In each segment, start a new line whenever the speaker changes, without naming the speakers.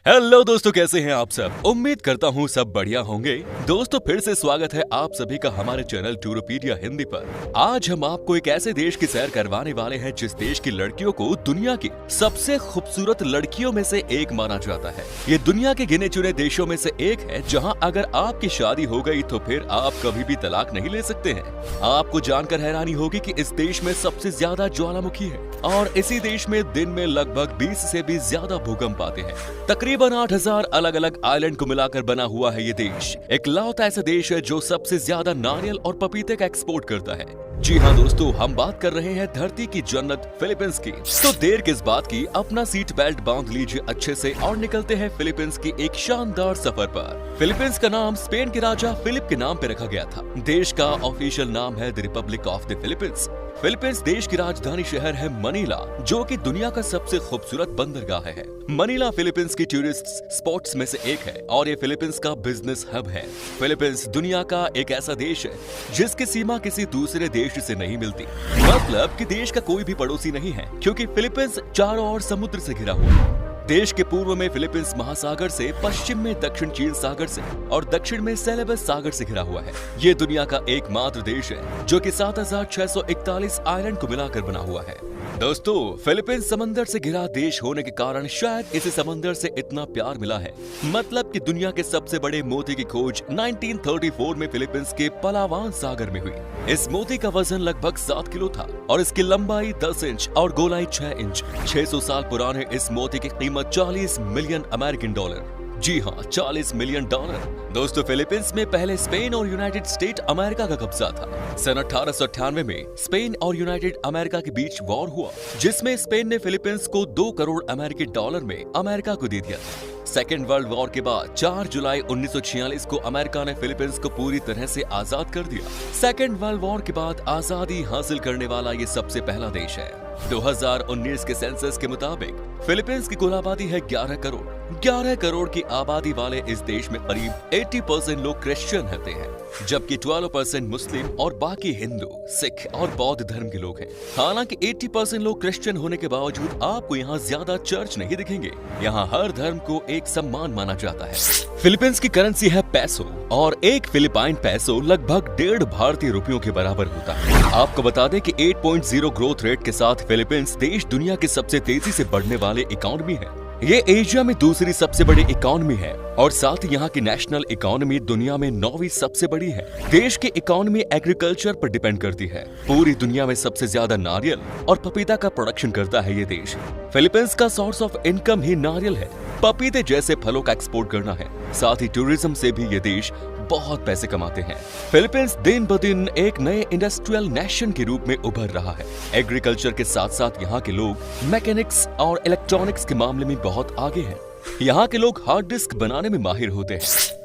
Hello दोस्तों, कैसे हैं आप सब। उम्मीद करता हूँ सब बढ़िया होंगे। दोस्तों, फिर से स्वागत है आप सभी का हमारे चैनल टूरोपीडिया हिंदी पर। आज हम आपको एक ऐसे देश की सैर करवाने वाले हैं जिस देश की लड़कियों को दुनिया की सबसे खूबसूरत लड़कियों में से एक माना जाता है। ये दुनिया के गिने चुने देशों में से एक है जहाँ अगर आपकी शादी हो गई तो फिर आप कभी भी तलाक नहीं ले सकते हैं। आपको जानकर हैरानी होगी कि इस देश में सबसे ज्यादा ज्वालामुखी है और इसी देश में दिन में लगभग 20 से भी ज्यादा भूकंप आते हैं। तकरीबन 8000 अलग अलग आइलैंड को मिलाकर बना हुआ है ये देश। इकलौता ऐसा देश है जो सबसे ज्यादा नारियल और पपीते का एक्सपोर्ट करता है। जी हाँ दोस्तों, हम बात कर रहे हैं धरती की जन्नत फिलीपींस की। तो देर किस बात की, अपना सीट बेल्ट बांध लीजिए अच्छे से और निकलते हैं फिलीपींस की एक शानदार सफर पर। फिलीपींस का नाम स्पेन के राजा फिलिप के नाम पे रखा गया था। देश का ऑफिशियल नाम है the Republic of the Philippines. Philippines देश की राजधानी शहर है मनीला, जो कि दुनिया का सबसे खूबसूरत बंदरगाह है। मनीला फिलीपींस की टूरिस्ट स्पॉट्स में से एक है और ये फिलीपींस का बिजनेस हब है। फिलीपींस दुनिया का एक ऐसा देश है जिसकी सीमा किसी दूसरे देश से नहीं मिलती। मतलब कि देश का कोई भी पड़ोसी नहीं है, क्योंकि फिलीपींस चारों ओर समुद्र से घिरा हुआ है। देश के पूर्व में फिलीपींस महासागर से, पश्चिम में दक्षिण चीन सागर से और दक्षिण में सेलेबस सागर से घिरा हुआ है। ये दुनिया का एकमात्र देश है जो कि 7641 आइलैंड को मिलाकर बना हुआ है। दोस्तों, फिलीपींस समंदर से घिरा देश होने के कारण शायद इसे समंदर से इतना प्यार मिला है। मतलब कि दुनिया के सबसे बड़े मोती की खोज 1934 में फिलीपींस के पलावान सागर में हुई। इस मोती का वजन लगभग 7 किलो था और इसकी लंबाई 10 इंच और गोलाई 6 इंच। 600 साल पुराने इस मोती की कीमत 40 मिलियन अमेरिकन डॉलर। जी हाँ, 40 मिलियन डॉलर। दोस्तों, फिलीपींस में पहले स्पेन और यूनाइटेड स्टेट अमेरिका का कब्जा था। सन 1898 में स्पेन और यूनाइटेड अमेरिका के बीच वॉर हुआ, जिसमें स्पेन ने फिलीपींस को 2 करोड़ अमेरिकी डॉलर में अमेरिका को दे दिया था। सेकेंड वर्ल्ड वॉर के बाद 4 जुलाई 1946 को अमेरिका ने फिलीपींस को पूरी तरह से आजाद कर दिया। सेकेंड वर्ल्ड वॉर के बाद आजादी हासिल करने वाला ये सबसे पहला देश है। 2019 के सेंसस के मुताबिक फिलीपींस की कुल आबादी है 11 करोड़। 11 करोड़ की आबादी वाले इस देश में करीब 80% लोग क्रिश्चियन रहते हैं, जबकि 12% मुस्लिम और बाकी हिंदू, सिख और बौद्ध धर्म के लोग हैं। हालांकि 80% लोग क्रिश्चियन होने के बावजूद आपको यहाँ ज्यादा चर्च नहीं दिखेंगे। यहाँ हर धर्म को एक सम्मान माना जाता है। फिलीपींस की करेंसी है पैसो और एक फिलिपाइन पैसो लगभग 1.5 भारतीय रुपयों के बराबर होता है। आपको बता दें कि 8.0 ग्रोथ रेट के साथ फिलीपींस देश दुनिया के सबसे तेजी से बढ़ने वाले इकोनॉमी है। ये एशिया में दूसरी सबसे बड़ी इकोनॉमी है और साथ ही यहाँ की नेशनल इकोनॉमी दुनिया में 9वीं सबसे बड़ी है। देश की इकोनॉमी एग्रीकल्चर पर डिपेंड करती है। पूरी दुनिया में सबसे ज्यादा नारियल और पपीता का प्रोडक्शन करता है ये देश। फिलीपींस का सोर्स ऑफ इनकम ही नारियल है, पपीते जैसे फलों का एक्सपोर्ट करना है। साथ ही टूरिज्म से भी ये देश बहुत पैसे कमाते हैं। फिलीपींस दिन ब दिन एक नए इंडस्ट्रियल नेशन के रूप में उभर रहा है। एग्रीकल्चर के साथ साथ यहाँ के लोग मैकेनिक्स और इलेक्ट्रॉनिक्स के मामले में बहुत आगे हैं। यहाँ के लोग हार्ड डिस्क बनाने में माहिर होते हैं।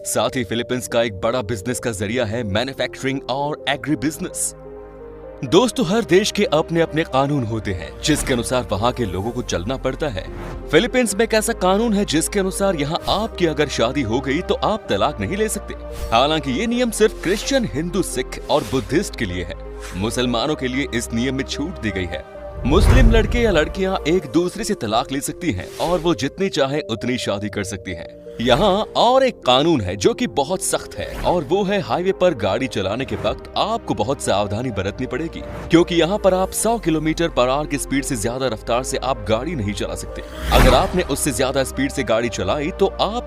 साथ ही फिलीपींस का एक बड़ा बिजनेस का जरिया है मैन्युफैक्चरिंग और एग्री बिजनेस। दोस्तों, हर देश के अपने अपने कानून होते हैं जिसके अनुसार वहाँ के लोगों को चलना पड़ता है। फिलीपींस में एक ऐसा कानून है जिसके अनुसार यहाँ आपकी अगर शादी हो गई तो आप तलाक नहीं ले सकते। हालांकि ये नियम सिर्फ क्रिश्चियन, हिंदू, सिख और बुद्धिस्ट के लिए है। मुसलमानों के लिए इस नियम में छूट दी गई है। मुस्लिम लड़के या लड़कियां एक दूसरे से तलाक ले सकती हैं और वो जितनी चाहे उतनी शादी कर सकती हैं। यहाँ और एक कानून है जो कि बहुत सख्त है और वो है हाईवे पर गाड़ी चलाने के वक्त आपको बहुत सावधानी बरतनी पड़ेगी, क्योंकि यहाँ पर आप 100 किलोमीटर पर आवर की स्पीड से ज्यादा रफ्तार से आप गाड़ी नहीं चला सकते। अगर आपने उससे ज्यादा स्पीड से गाड़ी चलाई तो आप